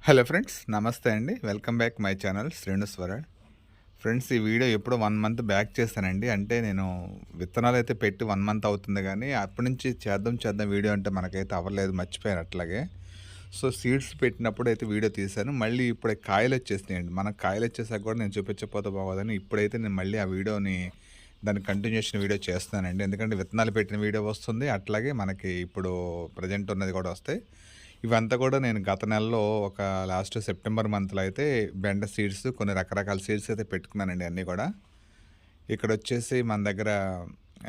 Hello friends, నమస్తే అండి. Welcome back my channel శ్రేణుస్వరడ్. ఫ్రెండ్స్, ఈ వీడియో ఎప్పుడో 1 మంత్ బ్యాక్ చేశానండి. అంటే నేను విత్తనాలైతే పెట్టి 1 మంత్ అవుతుంది గానీ, అప్పటి నుంచి చేద్దాం వీడియో అంటే మనకైతే అవ్వలేదు, మర్చిపోయాను అట్లాగే. సో, సీడ్స్ పెట్టినప్పుడు అయితే వీడియో తీశాను. మళ్ళీ ఇప్పుడే కాయలొచ్చేసినాయండి. మనకు కాయలొచ్చేసాక కూడా నేను చూపించకపోతే బాగోదని ఇప్పుడైతే నేను మళ్ళీ ఆ వీడియోని దాని కంటిన్యూషన్ వీడియో చేస్తున్నానండి. ఎందుకంటే విత్తనాలు పెట్టిన వీడియో వస్తుంది, అట్లాగే మనకి ఇప్పుడు ప్రెజెంట్ ఉన్నది కూడా వస్తాయి. ఇవంతా కూడా నేను గత నెలలో ఒక లాస్ట్ సెప్టెంబర్ మంత్లో అయితే బెండ సీడ్స్ కొన్ని రకరకాల సీడ్స్ అయితే పెట్టుకున్నానండి అన్నీ కూడా. ఇక్కడ వచ్చేసి మన దగ్గర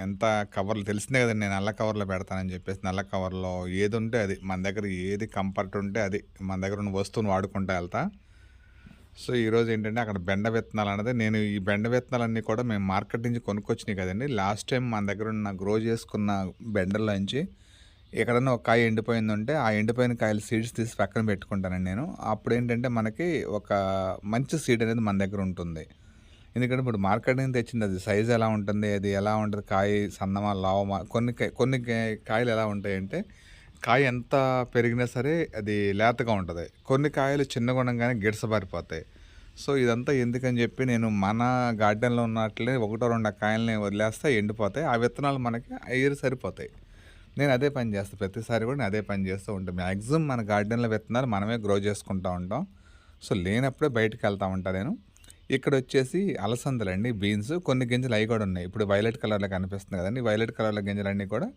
ఎంత కవర్లు తెలిసిందే కదండి, నేను నల్ల కవర్లో పెడతానని చెప్పేసి. నల్ల కవర్లో ఏది ఉంటే అది, మన దగ్గర ఏది కంఫర్ట్ ఉంటే అది మన దగ్గర ఉన్న వస్తువుని వాడుకుంటూ వెళ్తా. సో ఈరోజు ఏంటంటే అక్కడ బెండ విత్తనాలు అన్నది, నేను ఈ బెండ విత్తనాలన్నీ కూడా మేము మార్కెట్ నుంచి కొనుక్కొచ్చినాయి కదండి. లాస్ట్ టైం మన దగ్గర ఉన్న గ్రో చేసుకున్న బెండల్లోంచి ఎక్కడన్నా ఒక కాయ ఎండిపోయిందంటే ఆ ఎండిపోయిన కాయలు సీడ్స్ తీసి పక్కన పెట్టుకుంటానండి నేను. అప్పుడు ఏంటంటే మనకి ఒక మంచి సీడ్ అనేది మన దగ్గర ఉంటుంది. ఎందుకంటే ఇప్పుడు మార్కెట్ నుంచి తెచ్చింది, అది సైజ్ ఎలా ఉంటుంది, అది ఎలా ఉంటుంది, కాయ సన్నమా లావమా, కొన్ని కాయలు ఎలా ఉంటాయంటే కాయ ఎంత పెరిగినా సరే అది లేతగా ఉంటుంది. కొన్ని కాయలు చిన్నగా ఉండగానే గిడసబారిపోతాయి. సో ఇదంతా ఎందుకని చెప్పి నేను మన గార్డెన్లో ఉన్నట్లే ఒకటో రెండో కాయలని వదిలేస్తే ఎండిపోతాయి. ఆ విత్తనాలు మనకి ఎయిర్ సరిపోతాయి. నేను అదే పని చేస్తాను, ప్రతిసారి కూడా నేను అదే పని చేస్తూ ఉంటాను. మ్యాక్సిమం మన గార్డెన్లో విత్తనాలు మనమే గ్రో చేసుకుంటూ ఉంటాం. సో లేనప్పుడే బయటకు వెళ్తూ ఉంటాను నేను. ఇక్కడ వచ్చేసి అలసందలండి, బీన్స్, కొన్ని గింజలు అవి కూడా ఉన్నాయి. ఇప్పుడు వైలెట్ కలర్లో కనిపిస్తుంది కదండి, వైలెట్ కలర్లో గింజలన్నీ కూడా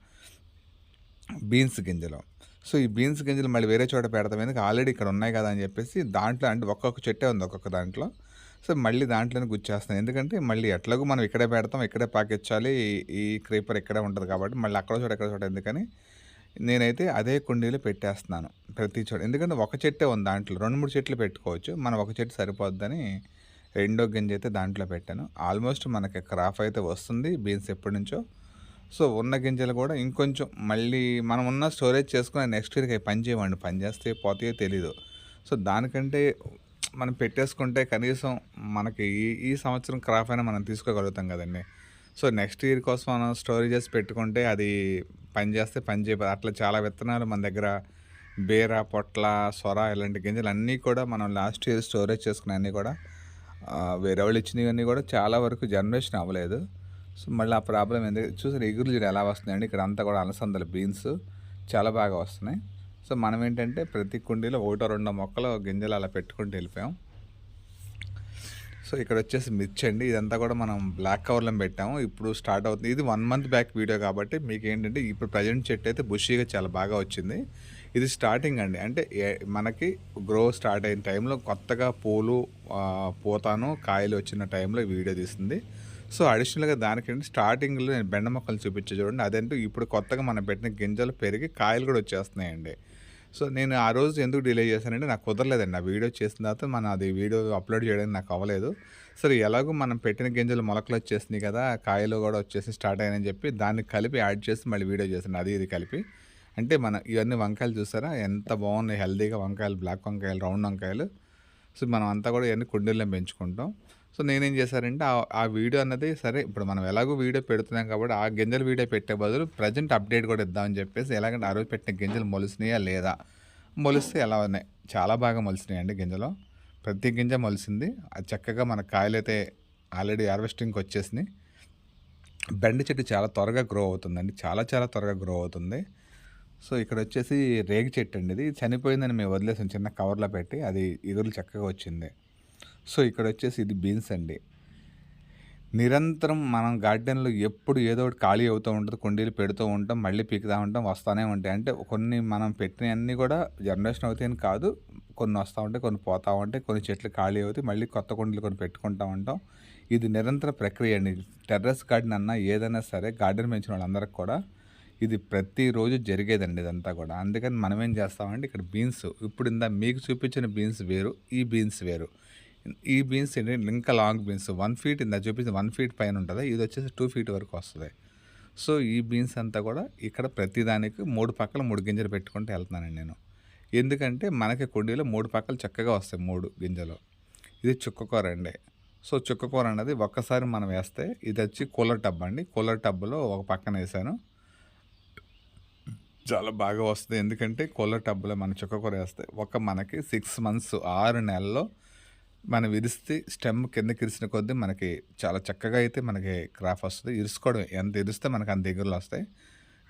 బీన్స్ గింజలు. సో ఈ బీన్స్ గింజలు మళ్ళీ వేరే చోట పెడతాం, ఎందుకు ఆల్రెడీ ఇక్కడ ఉన్నాయి కదా అని చెప్పేసి. దాంట్లో అంటే ఒక్కొక్క చెట్టే ఉంది ఒక్కొక్క దాంట్లో. సో మళ్ళీ దాంట్లోనే గుచ్చేస్తాను, ఎందుకంటే మళ్ళీ ఎట్లాగో మనం ఇక్కడే పెడతాం, ఇక్కడే పాకించాలి, ఈ క్రీపర్ ఇక్కడే ఉంటుంది కాబట్టి మళ్ళీ అక్కడ చోట ఎక్కడ చోట ఎందుకని నేనైతే అదే కుండీలో పెట్టేస్తున్నాను ప్రతి చోట. ఎందుకంటే ఒక చెట్టే ఉంది దాంట్లో, 2-3 చెట్లు పెట్టుకోవచ్చు, మనం ఒక చెట్టు సరిపోద్దని రెండో గింజ అయితే దాంట్లో పెట్టాను. ఆల్మోస్ట్ మనకి క్రాప్ అయితే వస్తుంది బీన్స్ ఎప్పటి నుంచో. సో ఉన్న గింజలు కూడా ఇంకొంచెం మళ్ళీ మనం ఉన్న స్టోరేజ్ చేసుకుని నెక్స్ట్ ఇయర్కి పని చేయమండి, పని చేస్తే పోతాయో తెలీదు. సో దానికంటే మనం పెట్టేసుకుంటే కనీసం మనకి ఈ సంవత్సరం క్రాప్ అయినా మనం తీసుకోగలుగుతాం కదండి. సో నెక్స్ట్ ఇయర్ కోసం మనం స్టోరేజెస్ పెట్టుకుంటే అది పని చేస్తే పని చేయదు. అట్లా చాలా విత్తనాలు మన దగ్గర బీర, పొట్ల, సొర ఇలాంటి గింజలు అన్నీ కూడా మనం లాస్ట్ ఇయర్ స్టోరేజ్ చేసుకున్న అన్నీ కూడా వేరే వాళ్ళు ఇచ్చినవన్నీ కూడా చాలా వరకు జనరేషన్ అవ్వలేదు. సో మళ్ళీ ఆ ప్రాబ్లం ఎందుకు చూసారు, ఎగురు చూడు ఎలా వస్తున్నాయండి. ఇక్కడ అంతా కూడా అలసందలు, బీన్స్ చాలా బాగా వస్తున్నాయి. సో మనం ఏంటంటే ప్రతి కుండీలో ఒకటో రెండో మొక్కలు గింజలు అలా పెట్టుకుంటూ వెళ్ళిపోయాం. సో ఇక్కడ వచ్చేసి మిర్చి అండి, ఇదంతా కూడా మనం బ్లాక్ కవర్లో పెట్టాము. ఇప్పుడు స్టార్ట్ అవుతుంది, ఇది 1 మంత్ బ్యాక్ వీడియో కాబట్టి మీకు ఏంటంటే ఇప్పుడు ప్రజెంట్ చెట్టు అయితే బుషీగా చాలా బాగా వచ్చింది. ఇది స్టార్టింగ్ అండి, అంటే మనకి గ్రో స్టార్ట్ అయిన టైంలో కొత్తగా పూలు పూతాను కాయలు వచ్చిన టైంలో వీడియో తీస్తుంది. సో అడిషనల్గా దానికంటే స్టార్టింగ్లో నేను బెండ మొక్కలు చూపించే చూడండి, అదంటూ ఇప్పుడు కొత్తగా మనం పెట్టిన గింజలు పెరిగి కాయలు కూడా వచ్చేస్తున్నాయండి. సో నేను ఆ రోజు ఎందుకు డిలే చేశానంటే నాకు కుదరలేదండి. ఆ వీడియో చేసిన తర్వాత అది వీడియో అప్లోడ్ చేయడానికి నాకు అవ్వలేదు. సరే ఎలాగో మనం పెట్టిన గింజలు మొలకలు వచ్చేసినాయి కదా, కాయలు కూడా వచ్చేసి స్టార్ట్ అయ్యాయని చెప్పి దాన్ని కలిపి యాడ్ చేసి మళ్ళీ వీడియో చేశాను, అది ఇది కలిపి. అంటే ఇవన్నీ వంకాయలు చూసారా ఎంత బాగున్నాయి, హెల్తీగా వంకాయలు, బ్లాక్ వంకాయలు, రౌండ్ వంకాయలు. సో మనం అంతా కూడా ఇవన్నీ కుండీల్లో పెంచుకుంటాం. సో నేనేం చేశానంటే ఆ వీడియో అన్నది సరే, ఇప్పుడు మనం ఎలాగో వీడియో పెడుతున్నాం కాబట్టి ఆ గింజలు వీడియో పెట్టే బదులు ప్రజెంట్ అప్డేట్ కూడా ఇద్దామని చెప్పేసి, ఎలాగంటే ఆ రోజు పెట్టిన గింజలు మొలిసినాయా లేదా, మొలిస్తే ఎలా ఉన్నాయి, చాలా బాగా మొలిసినాయండి గింజలు, ప్రతి గింజ మొలిసింది. అది చక్కగా మన కాయలు అయితే ఆల్రెడీ హార్వెస్టింగ్కి వచ్చేసినాయి. బెండ చెట్టు చాలా త్వరగా గ్రో అవుతుందండి, చాలా చాలా త్వరగా గ్రో అవుతుంది. సో ఇక్కడ వచ్చేసి రేగి చెట్టు అండి, ఇది చనిపోయిందని మేము వదిలేసాం చిన్న కవర్లో పెట్టి, అది ఇగురు చక్కగా వచ్చింది. సో ఇక్కడ వచ్చేసి ఇది బీన్స్ అండి. నిరంతరం మనం గార్డెన్లో ఎప్పుడు ఏదో ఒకటి ఖాళీ అవుతూ ఉంటుంది, కుండీలు పెడుతూ ఉంటాం, మళ్ళీ పీకుతూ ఉంటాం, వస్తూనే ఉంటాయి. అంటే కొన్ని మనం పెట్టినవన్నీ కూడా జనరేషన్ అవుతాయని కాదు, కొన్ని వస్తూ ఉంటాయి, కొన్ని పోతూ ఉంటాయి, కొన్ని చెట్లు ఖాళీ అవుతాయి, మళ్ళీ కొత్త కుండీలు కొన్ని పెట్టుకుంటూ ఉంటాం. ఇది నిరంతర ప్రక్రియ అండి. టెర్రస్ గార్డెన్ అన్నా ఏదైనా సరే, గార్డెన్ పెంచిన వాళ్ళందరికీ కూడా ఇది ప్రతిరోజు జరిగేదండి ఇదంతా కూడా. అందుకని మనం ఏం చేస్తామంటే ఇక్కడ బీన్స్, ఇప్పుడు మీకు చూపించిన బీన్స్ వేరు, ఈ బీన్స్ వేరు. ఈ బీన్స్ ఏంటంటే ఇంకా లాంగ్ బీన్స్, 1 ఫీట్ చూపించిన 1 ఫీట్ పైన ఉంటుంది, ఇది వచ్చేసి 2 ఫీట్ వరకు వస్తుంది. సో ఈ బీన్స్ అంతా కూడా ఇక్కడ ప్రతిదానికి 3 పక్కల 3 గింజలు పెట్టుకుంటూ వెళ్తున్నానండి నేను. ఎందుకంటే మనకి కుండీలో 3 పక్కలు చక్కగా వస్తాయి 3 గింజలు. ఇది చుక్కకూర అండి. సో చుక్కకూర అన్నది ఒక్కసారి మనం వేస్తే, ఇది వచ్చి కూలర్ టబ్ అండి, కూలర్ టబ్లో ఒక పక్కన వేసాను. చాలా బాగా వస్తుంది. ఎందుకంటే కూలర్ టబ్‌లో మన చుక్కకూర ఏస్తే మనకి 6 మంత్స్ 6 నెలల్లో మనం విరిస్తే స్టెమ్ కిందకి ఇరిసిన కొద్దీ మనకి చాలా చక్కగా అయితే మనకి క్రాప్ వస్తది. ఇరుసుకోవడమే. ఎంత ఇరిస్తే మనకు అంత ఎగురులు వస్తాయి.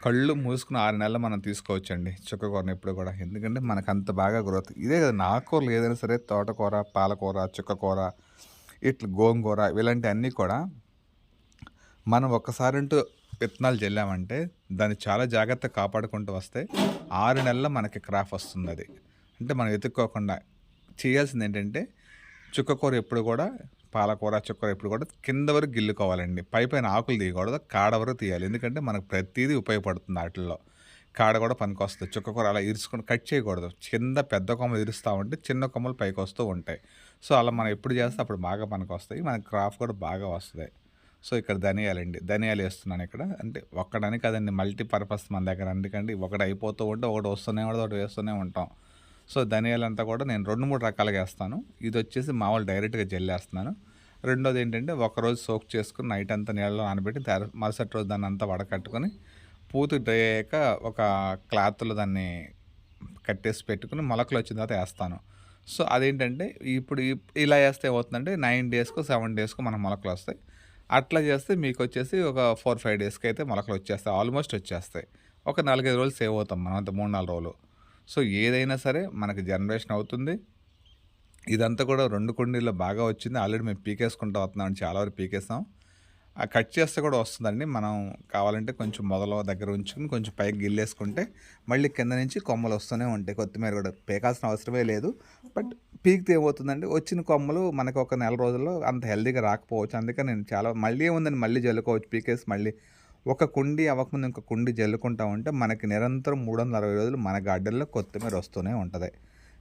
కళ్ళు మూసుకుని 6 నెలలు మనం తీసుకోవచ్చండి చుక్కకూరని ఎప్పుడు కూడా. ఎందుకంటే మనకు అంత బాగా గ్రోత్. ఇదే కదా ఆకుకూరలు ఏదైనా సరే తోటకూర, పాలకూర, చుక్కకూర, ఇట్లా గోంగూర ఇలాంటివన్నీ కూడా మనం ఒక్కసారంటూ విత్తనాలు జల్లామంటే దాన్ని చాలా జాగ్రత్తగా కాపాడుకుంటూ వస్తే 6 నెలల్లో మనకి క్రాప్ వస్తుందది. అంటే మనం వెతుక్కోకుండా చేయాల్సిందేంటంటే చుక్కకూర ఎప్పుడు కూడా పాలకూర, చుక్కకూర ఎప్పుడు కూడా కింద వరకు గిల్లుకోవాలండి. పైపైన ఆకులు తీయకూడదు. కాడ వరకు తీయాలి. ఎందుకంటే మనకు ప్రతీదీ ఉపయోగపడుతుంది ఆటిల్లో. కాడ కూడా పనికొస్తది. చుక్కకూర అలా ఇరుచుకొని కట్ చేయకూడదు. కింద పెద్ద కొమ్మలు ఇరుస్తా ఉంటే చిన్న కొమ్మలు పైకొస్తూ ఉంటాయి. సో, అలా మనం ఎప్పుడు చేస్తే అప్పుడు బాగా పనికొస్తాయి. మనకి క్రాప్ కూడా బాగా వస్తది. సో, ఇక్కడ ధనియాలండి. ధనియాలు ఏస్తున్నాను ఇక్కడ. అంటే ఒక్కటని కాదండి మల్టీపర్పస్ మన దగ్గర. అందుకండి ఒకటి అయిపోతూ ఉంటే ఒకటి వస్తూనే ఉంటది. ఒకటి వేస్తూనే ఉంటాం. సో, ధనియాలంతా కూడా నేను 2, 3 రకాలుగా ఏస్తాను. ఇదొచ్చేసి మామూలు డైరెక్ట్‌గా జల్లేస్తున్నాను. రెండోది ఏంటంటే ఒకరోజు సోక్ చేసుకొని నైట్ అంతా నీళ్ళలో నానబెట్టి మరుసటి రోజు దాన్నంతా వడకట్టుకొని పూర్తి డ్రై అయ్యాక ఒక క్లాత్‌లో దాన్ని కట్టేసి పెట్టుకొని మొలకలు వచ్చిన తర్వాత ఏస్తాను. సో, అదేంటంటే ఇప్పుడు ఇలా ఏస్తే ఏమవుతుందంటే 9 డేస్‌కో, 7 డేస్‌కో మనకు మొలకలొస్తాయి. అట్లా చేస్తే మీకొచ్చేసి ఒక 4, 5 డేస్‌కి అయితే మొలకలు వచ్చేస్తాయి. ఆల్మోస్ట్ వచ్చేస్తాయి. ఒక 4, 5 రోజులు సేవ్ అవుతాం మనం. అంత 3, 4 రోజులు. సో, ఏదైనా సరే మనకి జనరేషన్ అవుతుంది. ఇదంతా కూడా 2 కుండీల్లో బాగా వచ్చింది. ఆల్రెడీ మేము పీకేసుకుంటూ వస్తున్నామండి. చాలా వరకు పీకేసాం. కట్ చేస్తే కూడా వస్తుందండి. మనం కావాలంటే కొంచెం మొదలు దగ్గర ఉంచుకొని కొంచెం పైకి గిల్లేసుకుంటే మళ్ళీ కింద నుంచి కొమ్మలు వస్తూనే ఉంటాయి. కొత్తిమీర కూడా పీకాల్సిన అవసరమే లేదు. బట్ పీకితే ఏమవుతుందంటే వచ్చిన కొమ్మలు మనకు ఒక నెల రోజుల్లో అంత హెల్తీగా రాకపోవచ్చు. అందుకని నేను చాలా మళ్ళీ ఏముందని మళ్ళీ జల్లుకోవచ్చు. పీకేసి మళ్ళీ ఒక కుండీ అవ్వకముందు ఇంకో కుండీ జల్లుకుంటా ఉంటే మనకి నిరంతరం 360 రోజులు మన గార్డెన్‌లో కొత్తిమీర వస్తూనే ఉంటది.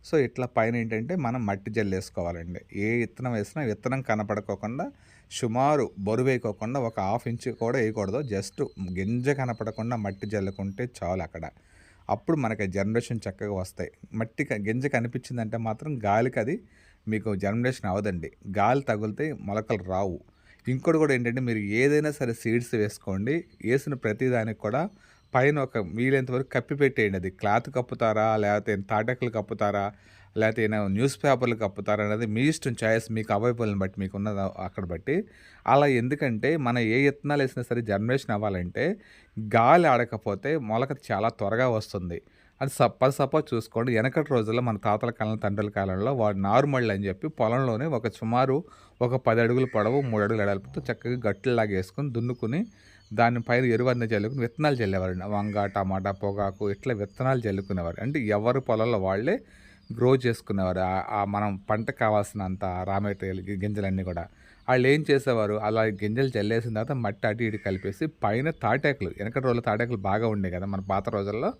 సో, ఇట్లా పైన ఏంటంటే మనం మట్టి జల్లేసుకోవాలండి. ఏ విత్తనం వేసినా విత్తనం కనపడకోకుండా సుమారు బరువేయకోకుండా ఒక హాఫ్ ఇంచ్ కూడా వేయకూడదు. జస్ట్ గింజ కనపడకుండా మట్టి జల్లుకుంటే చాలు అక్కడ. అప్పుడు మనకి జనరేషన్ చక్కగా వస్తాయి. మట్టి గింజ కనిపించిందంటే మాత్రం గాలికి అది మీకు జనరేషన్ అవ్వదండి. గాలి తగిలితే మొలకలు రావు. ఇంకోటి కూడా ఏంటంటే మీరు ఏదైనా సరే సీడ్స్ వేసుకోండి. వేసిన ప్రతి దానికి కూడా పైన ఒక వీలైనంత వరకు కప్పి పెట్టేయండి. అది క్లాత్ కప్పుతారా, లేకపోతే తాటాకులు కప్పుతారా, లేకపోతే ఏమైనా న్యూస్ పేపర్లు కప్పుతారా అనేది మీ ఇష్టం చాయిస్. మీకు అవైలబుల్ని బట్టి మీకున్నది అక్కడ బట్టి. అలా ఎందుకంటే మనం ఏ విత్తనాలు వేసినా సరే జనరేషన్ అవ్వాలంటే గాలి ఆడకపోతే మొలక చాలా త్వరగా వస్తుంది. అది సపోజ్ చూసుకోండి వెనకటి రోజుల్లో మన తాతల కాలం, తండ్రుల కాలంలో వాడు నారుమళ్ళు అని చెప్పి పొలంలోనే సుమారు ఒక 10 అడుగుల పొడవు, 3 అడుగుల వెడల్పుతో చక్కగా గట్టులాగా వేసుకొని దున్నుకుని దాని పైన ఎరువన్నీ జల్లుకుని విత్తనాలు జల్లేవారండి. వంగ, టమాటా, పొగాకు ఇట్లా విత్తనాలు జల్లుకునేవారు. అంటే ఎవరి పొలంలో వాళ్ళే గ్రో చేసుకునేవారు. మనం పంటకు కావాల్సినంత రా మెటీరియల్ గింజలన్నీ కూడా. ఆళ్ళేం చేసేవారు, అలా గింజలు జల్లేసిన తర్వాత మట్టి అటు ఇటు కలిపేసి పైన తాటాకులు, వెనకటి రోజుల్లో తాటాకులు బాగా ఉండేవి కదా మన పాత రోజుల్లో.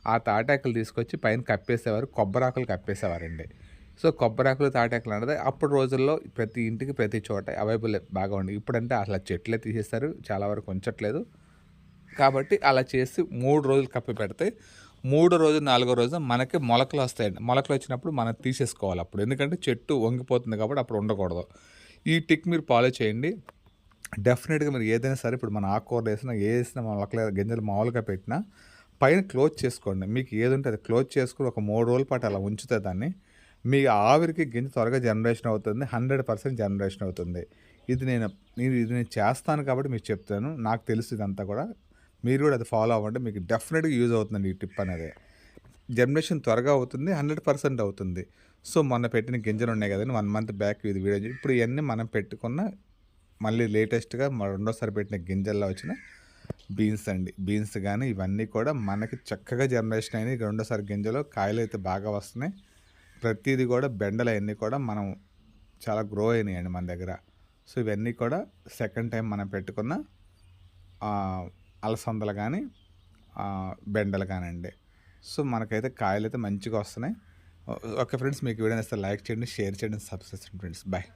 ఆ తాటాకులు తీసుకొచ్చి పైన కప్పేసేవారు. కొబ్బరాకులు కప్పేసేవారండి. సో, కొబ్బరాకులు, తాటాకులు అనేది అప్పుడు రోజుల్లో ప్రతి ఇంటికి ప్రతి చోట అవైలబుల్ బాగా ఉండేవి. ఇప్పుడంటే అసలు చెట్లే తీసేస్తారు. చాలా వరకు ఉంచట్లేదు. కాబట్టి అలా చేసి 3 రోజులు కప్పి పెడితే మూడో రోజు, నాలుగో రోజు మనకి మొలకలు వస్తాయండి. మొలకలు వచ్చినప్పుడు మనం తీసేసుకోవాలి అప్పుడు. ఎందుకంటే చెట్టు వంగిపోతుంది కాబట్టి అప్పుడు ఉండకూడదు. ఈ టిక్ మీరు ఫాలో చేయండి. డెఫినెట్‌గా మీరు ఏదైనా సరే ఇప్పుడు మన ఆకుకూరలు వేసినా, ఏసినా మొలకలు గింజలు మామూలుగా పెట్టినా పైన క్లోజ్ చేసుకోండి. మీకు ఏదుంటే అది క్లోజ్ చేసుకొని ఒక 3 రోజుల పాటు అలా ఉంచితే దాన్ని మీ ఆవిరికి గింజ త్వరగా జనరేషన్ అవుతుంది. 100% జనరేషన్ అవుతుంది. ఇది నేను చేస్తాను కాబట్టి మీకు చెప్తాను. నాకు తెలుసు ఇదంతా కూడా. మీరు కూడా అది ఫాలో అవ్వండి. మీకు డెఫినెట్‌గా యూజ్ అవుతుందండి ఈ టిప్ అనేది. జనరేషన్ త్వరగా అవుతుంది. 100% అవుతుంది. సో, మొన్న పెట్టిన గింజలు ఉన్నాయి కదండీ 1 మంత్ బ్యాక్ ఇది వీడియో ఇప్పుడు ఇయన్నీ మనం పెట్టుకున్న మళ్ళీ లేటెస్ట్‌గా రెండోసారి పెట్టిన గింజల్లో వచ్చిన బీన్స్ అండి. బీన్స్ గానీ ఇవన్నీ కూడా మనకి చక్కగా జనరేషన్ అయినాయి. రెండోసారి గింజలు కాయలైతే బాగా వస్తున్నాయి. ప్రతీది కూడా బెండలయన్నీ కూడా మనం చాలా గ్రో అయినాయండి మన దగ్గర. సో, ఇవన్నీ కూడా సెకండ్ టైం మనం పెట్టుకున్న అలసందలు కానీ బెండలు కానండి. సో, మనకైతే కాయలైతే మంచిగా వస్తున్నాయి. ఓకే ఫ్రెండ్స్, మీకు వీడియో నచ్చితే లైక్ చేయండి, షేర్ చేయండి, సబ్స్క్రైబ్ చేయండి ఫ్రెండ్స్. బాయ్.